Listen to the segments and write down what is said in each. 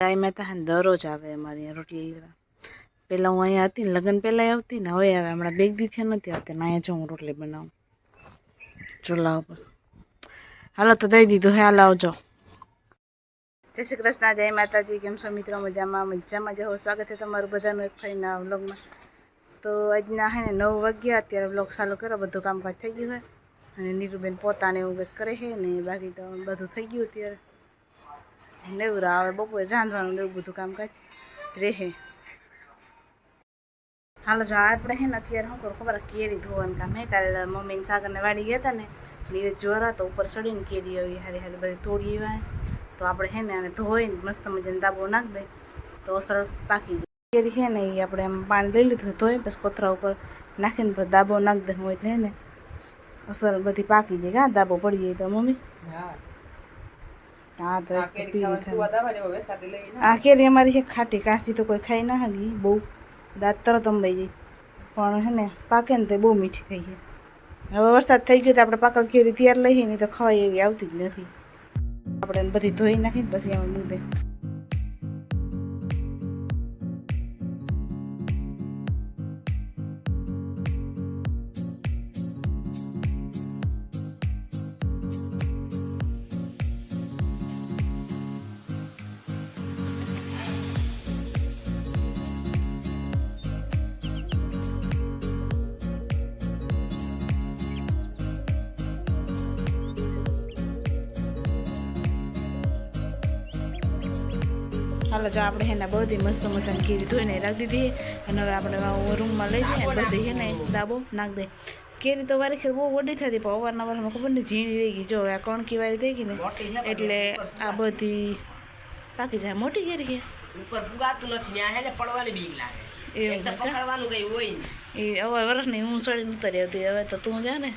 ગાય માતા હા દરરોજ આવે અમારે અહીંયા રોટલી લેવા. પહેલાં હું અહીંયા હતી ને લગ્ન પહેલાં આવતી ને હવે આવે હમણાં 2 દિવસથી નથી આવતી ને અહીંયા જો હું રોટલી બનાવું ચૂલા ઉપર. હાલો તો દઈ દીધું હે, હાલ આવજો. જય શ્રી કૃષ્ણ, જય માતાજી. કેમ છો મિત્રો? મજામાં જ હો. સ્વાગત છે તમારું બધાનું એક ફરી નવા વ્લોગમાં. તો આજના હે ને 9 વાગ્યા, અત્યારે વ્લોગ ચાલુ કરો, બધું કામકાજ થઈ ગયું હોય અને નીરુબેન પોતાને એવું કંઈક કરે છે ને બાકી તો બધું થઈ ગયું અત્યારે નેવરા આવે બપોરે રાંધવાનું એવું બધું કામકાજ રહે. હાલો જો આપણે હે ને અત્યારે શું કરું ખબર, કેરી ધોવાનું કામ હે. કાલે મમ્મીને સાગરને વાડી ગયા હતા ને નીરજ જોરા તો ઉપર ચડીને કેરી આવી હારી હારી બધી તોડી આવ્યા. તો આપણે હે ને આને ધોઈને મસ્ત મજાનો દાબો નાખી દઈએ તો સરળ પાકી જાય. કેરી છે ને એ આપણે આમ પાણી લઈ લીધું ધોઈ પછી કોથરા ઉપર નાખીને પછી દાબો નાખી દઉં એટલે ને અસર બધી પાકી જાય. હા દાબો પડી જાય તો મમ્મી હા તો આ કેરી અમારી છે ખાટી, કાશી તો કોઈ ખાઈ ના હગી, બહુ દાંત તરત અંબાઈ જાય. પણ હે ને પાકે ને તો બહુ મીઠી થઈ ગઈ. હવે વરસાદ થઈ ગયો તો આપણે પાકલ કેરી તૈયાર લઈએ ને તો ખવાય એવી આવતી જ નથી. આપણે બધી ધોઈ નાખીને પછી એમાં મૂકી દઈએ. હાલો જો આપણે હે ને બધી મસ્ત મજાની કેરી ધોઈને રાખી દીધી અને હવે આપણે રૂમમાં લઈ જઈએ બધી હે ને દાબો નાખી દઈએ. કેરી તો વારી ખેર બહુ વડી થતી પણ અવારનવારમાં ખબર નહીં ઝીણી રહી ગઈ. જો આ કણકી વારી થઈ ગઈ ને એટલે આ બધી પાકી જાય. મોટી કેરી કે ઉપર પુગાતું નથી ને હે ને પડવાની બીક લાગે. એક તો પકડવાનું કઈ હોય ને એ હવે વરસ નહીં હું સડીને ઉતરી આવતી. હવે તો તું જા ને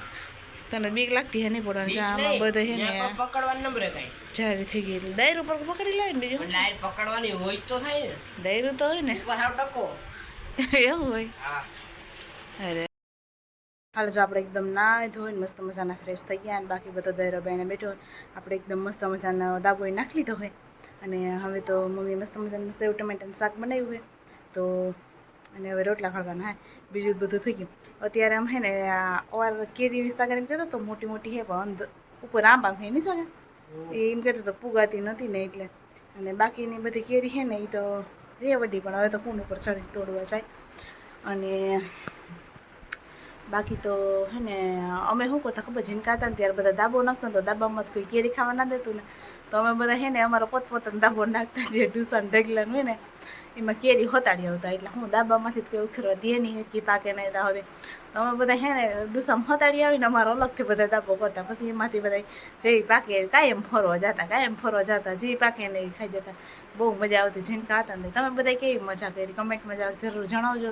તને બીક લાગતી હે નહીં પડવાની. આમાં બધા હે ને પકડવાનું નંબરે કઈ જારી થઈ ગઈ એટલે દાયર ઉપર પકડી લાવે ને બીજું લાઈર પકડવાની હોય તો થાય ને. દાયરું તો હોય ને ઉપર હાવ ટકો એવું હોય. અરે હાલ જો આપણે એકદમ નાય ધોઈને મસ્ત મજાના ફ્રેશ થઈ ગયા અને બાકી બધો દાયરો બેને બેઠો આપણે એકદમ મસ્ત મજાનો દાબો નાખી લીધો હોય. અને હવે તો મમ્મી મસ્ત મજાનું સેવ ટમેટાનું શાક બનાવ્યું હોય તો અને હવે રોટલા ખળવાના હે. બીજું બધું થઈ ગયું. અત્યારે આમ હે ને ઓર કેરી સાગર એમ કહેતો તો મોટી મોટી હે પણ ઉપર આંબા હે નહીં સાગર એમ કહેતો તો પુગાતી નથી ને એટલે. અને બાકીની બધી કેરી છે ને એ તો એ વડી પણ હવે તો કોણ ઉપર ચડી તોડવા જાય. અને બાકી તો હે ને અમે શું કરતા ખબર, ઝીણકા હતા ને ત્યારે બધા દાબો નાખતા તો દાબામાં કોઈ કેરી ખાવા ના દેતું ને તો અમે બધા હે ને અમારો પોતપોતાનો દાબો નાખતા. જે ડુસાન ઢગલાનું હોય ને એમાં કેરી હોતાડી આવતા એટલે હું દાબામાંથી કંઈ ઉખેરવા દે નહીં કે પાકે નહીં ત્યાં સુધી તો અમે બધા હે ને ડુસામાં હોતાડી આવીને અમારો અલગથી બધા દાબો કરતા. પછી એમાંથી બધા જે પાકે કાયમ ફરવા જતા જે પાકે ને એ ખાઈ જતા. બહુ મજા આવતી ઝીણકા હતા ને. તમે બધા કેવી મજા કરી કમેન્ટમાં જરૂર જણાવજો.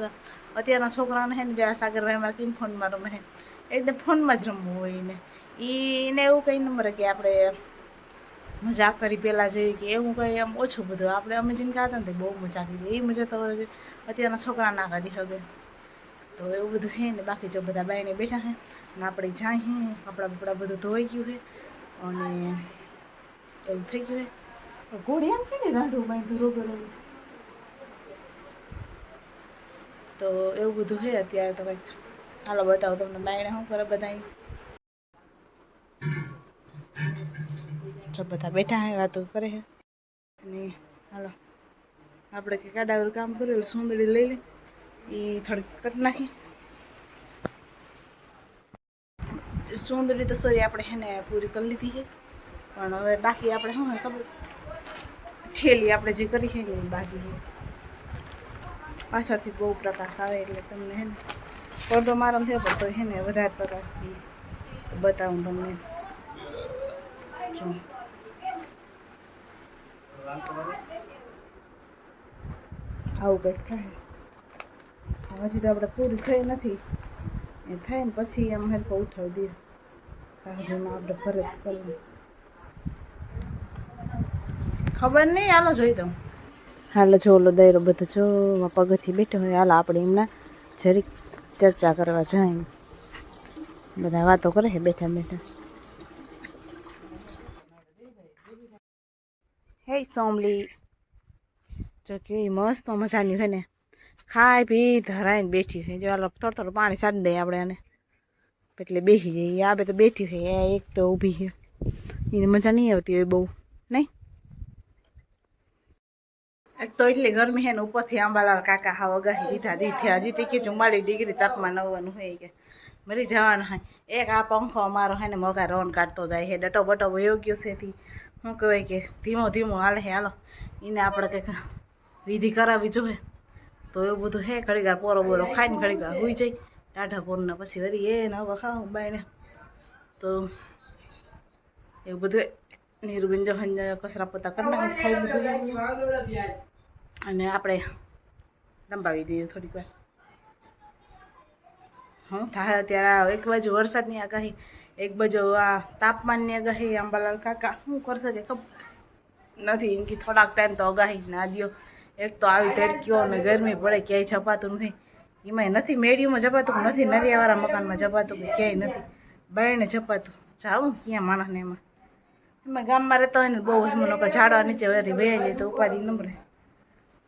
અત્યારના છોકરાઓને હે ને જે સાગરભાઈ અમારે કેમ ફોનમાં રમે છે એકદમ ફોનમાં જ રમવું હોય ને એને એવું કંઈ ન મળે કે આપણે મજા કરી પહેલાં જેવી કે એવું કંઈ આમ ઓછું બધું. આપણે અમે ઝીણકા હતા ને બહુ મજા કરી. એ મજા તો અત્યારના છોકરા ના કરી હવે તો એવું બધું હે ને. બાકી જો બધા બાઈને બેઠા છે અને આપણે જાય હે કપડાં બપડા બધું ધોઈ ગયું છે અને એવું થઈ ગયું છે. ઘોડી એમ કે ને રાંઢું બાંધું રોગર તો એવું બધું છે અત્યારે તો કંઈક. હાલો બતાવો તમને બાયણે શું કરે બધા. જો બધા બેઠા હે વાતો કરે છે અને હાલો આપણે કંઈક આડાવરું કામ કરેલું સુંદરી લઈ લે એ થોડીક કરી નાખી. સુંદરી તો સોરી આપણે હે ને પૂરી કરી લીધી છે પણ હવે બાકી આપણે શું ખબર ઠેલી આપણે જે કરી છે ને બાકી છે. પાછળથી બહુ પ્રકાશ આવે એટલે તમને હે ને પડદો મારમ થયો પણ તો હે ને વધારે પ્રકાશ દઈએ બતાવું તમને. જો આવું કંઈક થાય. હજી તો આપણે પૂરી થઈ નથી એ થાય ને પછી એમ હેરકો ઉઠાવી દઈએ તાજમાં આપણે ભરત કરવું ખબર નહીં. હાલો જોઈ દઉં. હાલો જો ઓલો દાયરો બધો જો પગથી બેઠો હોય. હાલો આપણે એમના જરીક ચર્ચા કરવા જાય. બધા વાતો કરે છે બેઠા બેઠા. હે સોમલી જો કેવી મસ્ત મજાની છે ને ખાઈ પી ધરાઈને બેઠી છે. જો હાલો થોડું થોડું પાણી સાડી દઈએ આપણે આને એટલે બેસી જઈએ. આ બે તો બેઠી છે, એક તો ઊભી છે. એને મજા નહીં આવતી હોય બહુ, નહીં? એક તો એટલી ગરમી છે ને ઉપરથી આંબાલાલ કાકા હાવ અગાહી દીધા દીધી હજી તો કે 44 ડિગ્રી તાપમાન આવવાનું હોય કે મરી જવાનું હોય. એક આ પંખો અમારો છે ને મગા રોન કાઢતો જાય છે. ડટો બટો વયો ગયો છે એથી શું કહેવાય કે ધીમો ધીમો હાલે છે. હાલો એને આપણે કંઈક વિધિ કરાવવી જોઈએ તો એવું બધું હે. ઘડી વાર પોરો બોરો ખાઈને ઘડી વાર હોઈ જાય ટાઢા પોરના પછી વળી એને હવે ખાવું બાઈને તો એવું બધું નીરુબેન જો કચરા પોતા કરી નાખે ખાઈ બધું અને આપણે લંબાવી દઈએ થોડીક વાર. હું થાય અત્યારે એક બાજુ વરસાદની આગાહી, એક બાજુ આ તાપમાનની આગાહી. આંબાલાલ કાકા શું કરશે કે ખબર નથી. એમ કે થોડાક ટાઈમ તો આગાહી ના દ્યો. એક તો આવી તડકીઓ અને ગરમી પડે ક્યાંય જપાતું નથી. એમાંય નથી મેડિયુમાં જપાતું નથી, નરિયાવાળા મકાનમાં જપાતું કે ક્યાંય નથી બાયણે જપાતું. જાવું ક્યાં માણસને એમાં ગામમાં રહેતા હોય ને બહુ એમ લોકો ઝાડવા નીચે વળી વહી જાય તો ઉપાધિ નંબરે.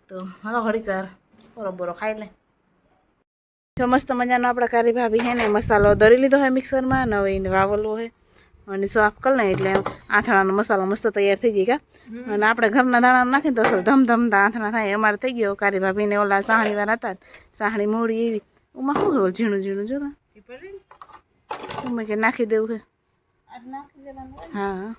તો હાલો ઘડીક વાર બોરો બોરો ખાઈ લે. જો મસ્ત મજાનો આપણા કારી ભાભી છે ને મસાલો દરી લીધો હોય મિક્સરમાં ને હવે એને વાવલો હોય અને સાફ કરી લે એટલે આથણાનો મસાલો મસ્ત તૈયાર થઈ જાય. કા અને આપણે ઘરના દાણા નાખીને તો અસલ ધમધમતા આથણા થાય. અમારે થઈ ગયો કારી ભાભીને ઓલા સાહણી વાર હતા સાહણી મોડી એવી ઉમાં શું હોય ઝીણું ઝીણું જોતા ઉમે કે નાખી દેવું છે. હા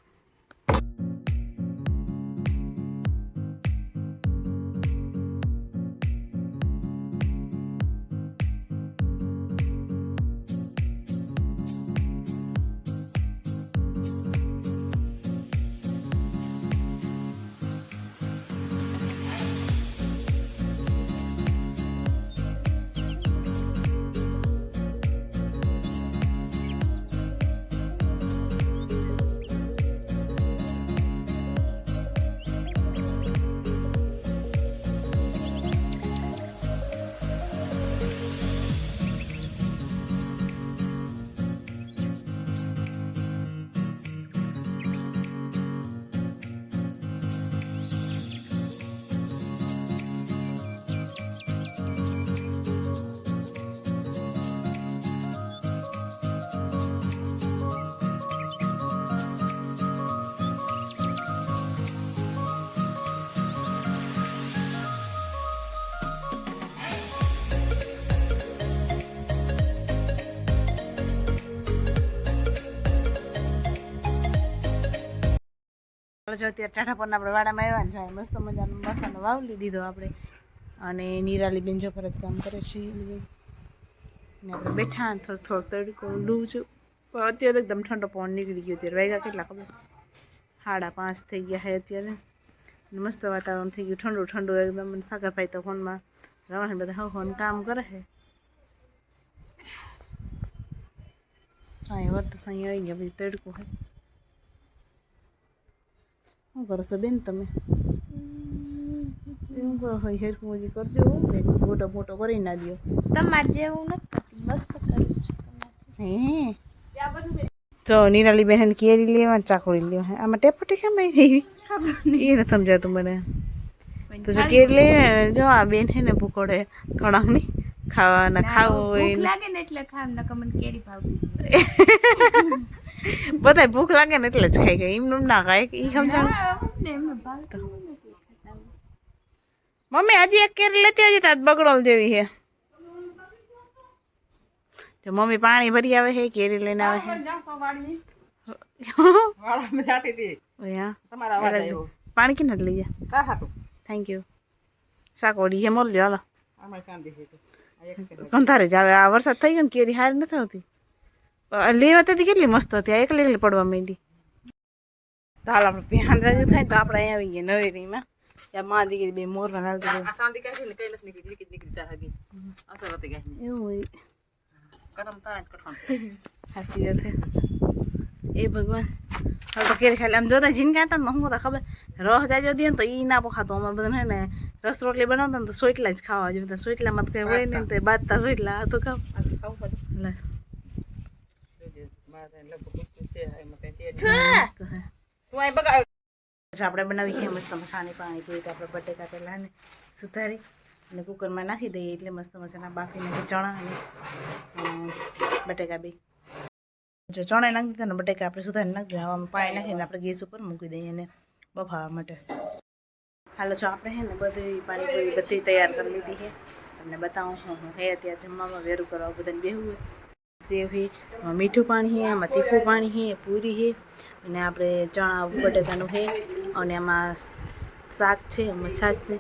જો અત્યારે ટાઢા પરના આપણે વાડામાં આવ્યા ને જાય મસ્ત મજાનો મસાલો વાવલી દીધો આપણે. અને નિરાલી બેન જો ફરજ કામ કરે છે ને આપણે બેઠા થોડું થોડું તડકો લૂ છું. પણ અત્યારે એકદમ ઠંડો પવન નીકળી ગયો. અત્યારે વાગ્યા કેટલા ખબર 5:30 થઈ ગયા છે અત્યારે. મસ્ત વાતાવરણ થઈ ગયું ઠંડુ ઠંડુ એકદમ. સાગરભાઈ તો ફોનમાં રવાણ બધા ફોન કામ કરે છે. સાંઈ વર્ત સાંઈ આવી ગયા પછી તડકો છે. શું કરો છો બેન તમે? શું કરો હોય હેરખું હજી કરજો. મોટો મોટો કરી ના દો. તમારે જેવું નથી મસ્ત કર્યું છે. હે જો નિરાલી બેન કેરી લેવા ચાકોરી લેવા આમાં ટેપટી કેમ આવી એ નથી સમજાતું મને. તો જો કેરી લઈને જો આ બેન હે ને ભૂખોડે થોડાક ની ખાવાના ખાવું હોય લાગે ને એટલે ખામ ન કમન કેરી ભાવતી બધા ભૂખ લાગે ને એટલે જ ખાઈ ગઈ. એમ ના ખાય એ સમજાણ. ને એમને ભાવતું નથી ખાતા. મમ્મી હજી એક કેરી લેતી હજી તાત બગડોલ જેવી છે. તો મમ્મી પાણી ભરી આવે છે કેરી લઈને આવે છે. પાણી કિને લઈ જા. Thank you. સાકોડી હે મોલ લ્યો. હાલો કંધારે જ આવે. આ વરસાદ થઈ ગયો ને કેરી હારી નથી આવતી. લેવા તેથી કેટલી મસ્ત હતી. આ એકલી એકલી પડવા માંડી. તો હાલ આપણે પેહાન રાજુ થાય તો આપણે અહીંયા આવી ગયા નવેરીમાં. ત્યાં મા દીકરી બે મોરવા નાલતી એવું હોય. સાચી વાત છે. એ ભગવાન હવે તો કેરી ખાલી આમ જોતા જીન હતા ને હું તો ખબર રસ જાજો દે ને તો એ ના પખાતો. અમારે બધા હે ને રસ રોટલી બનાવતા ને તો સોટલા જ ખાવા જોઈએ. સોટલામાં તો કઈ હોય ને તો બાજતા સોટલા તો ખાવ. પછી આપણે બનાવી છે મસ્ત મસાની પાણીપુરી. તો આપણે બટેકા પહેલાં ને સુધારી અને કુકરમાં નાખી દઈએ એટલે મસ્ત મસાના બાફીને ચણા અને બટેકા બી. જો ચણા નાખી દીધા ને બટેકા આપણે સુધારી નાખી દીધા. હવામાં પાણી નાખીને આપણે ગેસ ઉપર મૂકી દઈએ એને બફાવા માટે. હાલો જો આપણે હે ને બધી પાણીપુરી બધી તૈયાર કરી લીધી છે. તમને બતાવું હું હે અત્યારે જમવામાં વેરું કરવા બધાને બેહવું હોય. સેવ છે, મીઠું પાણી છે, આમાં તીખું પાણી છે, પૂરી છે અને આપણે ચણા બટેકાનું છે અને આમાં શાક છે, છાશ છે,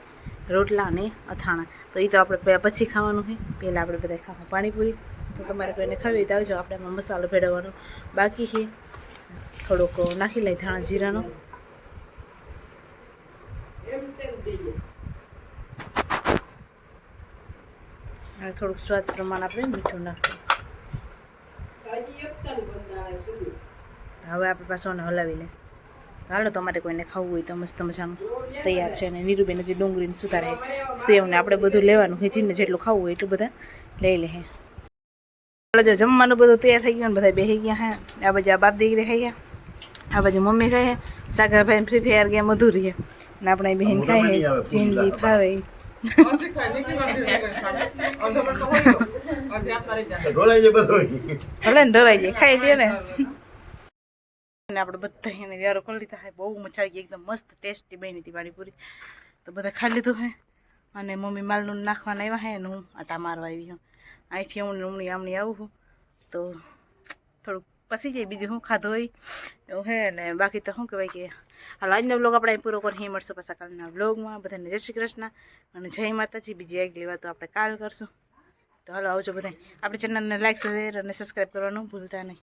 રોટલા અને અથાણા. તો એ તો આપણે પછી ખાવાનું છે. પહેલાં આપણે બધા ખાવા પાણીપુરી. તો તમારે કોઈને ખાવી તો આવજો. આપણે એમાં મસાલો ભેળવવાનો બાકી છે. થોડોક નાખી લઈ ધાણા જીરાનો. અને થોડુંક સ્વાદ પ્રમાણે આપણે મીઠું નાખીએ. હવે આપણે પાછું હલાવી લઈએ. હાલો તમારે કોઈને ખાવું હોય તો મસ્ત મજાનું તૈયાર છે. અને નીરુબેન જે ડુંગળીને સુધારે સેવને આપણે બધું લેવાનું હેચીને જેટલું ખાવું હોય એટલું બધા લઈ લે. હાલો જો જમવાનું બધું તૈયાર થઈ ગયું ને બધા બેસી ગયા હે. આ બાજુ આ બાપ દીકરી ખાઈ ગયા, આ બાજુ મમ્મી ખાઈ, સાગરભાઈ ફ્રી ફાયર ગયા, મધુરી અને આપણે બહેન ખાઈ ચીંદી ફાવે. ભલે ને ડરાઈ જાય ખાઈ લે ને. આપણે બધા એને વ્યારો કરી લીધા હે. બહુ મજા આવી ગઈ, એકદમ મસ્ત ટેસ્ટી બની હતી પાણીપુરી. તો બધા ખાઈ લીધું હે અને મમ્મી માલનું નાખવાના આવ્યા હે ને હું આટા મારવા આવી હું. અહીંથી હમણી આવું છું તો થોડુંક પસી જાય. બીજું શું ખાધું હોય એવું હે ને. બાકી તો શું કહેવાય કે હાલો આજનો બ્લોગ આપણે પૂરો કરી મળશું પાછા કાલના બ્લોગમાં. બધાને જય શ્રી કૃષ્ણ અને જય માતાજી. બીજી આગલી વાતો આપણે કાલ કરશું. તો હાલો આવજો બધા. આપણી ચેનલને લાઈક શેર અને સબસ્ક્રાઈબ કરવાનું ભૂલતા નહીં.